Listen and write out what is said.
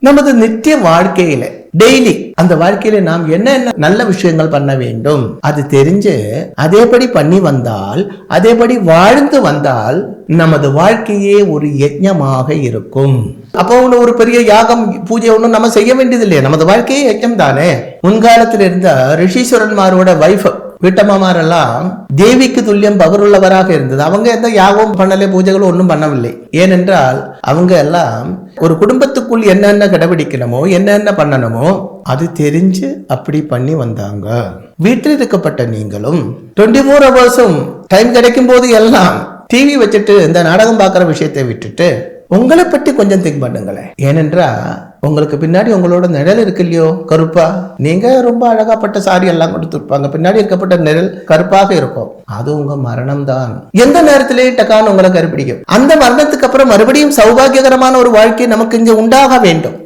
நமது நித்திய வாழ்க்கையில டெய்லி அந்த வாழ்க்கையில நாம் என்ன நல்ல விஷயங்கள் பண்ண வேண்டும் அது தெரிஞ்சு அதேபடி பண்ணி வந்தால், அதேபடி வாழ்ந்து வந்தால் நமது வாழ்க்கையே ஒரு யஜ்ஞமாக இருக்கும். அப்போ ஒரு பெரிய யாகம் பூஜை ஒண்ணும் நம்ம செய்ய வேண்டியது இல்லையா, நமது வாழ்க்கையே யஜ்ஞம் தானே. முன்காலத்தில் இருந்த ரிஷீஸ்வரன்மாரோட வைஃப் வீட்டம்மாரெல்லாம் தேவிக்கு துல்லியம் பவருள்ளவராக இருந்தது. அவங்க எந்த யாகமும் பண்ணல, பூஜைகளும் ஒன்றும் பண்ணவில்லை. ஏனென்றால் அவங்க எல்லாம் ஒரு குடும்பத்துக்குள் என்னென்ன கடைபிடிக்கணுமோ என்னென்ன பண்ணணுமோ அது தெரிஞ்சு அப்படி பண்ணி வந்தாங்க. வீட்டில் இருக்கப்பட்ட நீங்களும் 24 hours டைம் கிடைக்கும் போது எல்லாம் டிவி வச்சுட்டு இந்த நாடகம் பார்க்குற விஷயத்தை விட்டுட்டு உங்களை பற்றி கொஞ்சம் திங்க் பண்ணுங்களேன். ஏனென்றா உங்களுக்கு பின்னாடி உங்களோட நிழல் இருக்கு இல்லையோ கருப்பா, நீங்க ரொம்ப அழகாப்பட்ட சாரி எல்லாம் கொடுத்துருப்பாங்க, பின்னாடி இருக்கப்பட்ட நிழல் கருப்பாக இருக்கும். அது உங்க மரணம் தான். எந்த நேரத்திலே டக்கான்னு உங்களை கருப்பிடிக்கும். அந்த மரணத்துக்கு அப்புறம் மறுபடியும் சௌபாகியகரமான ஒரு வாழ்க்கை நமக்கு இங்க உண்டாக வேண்டும்.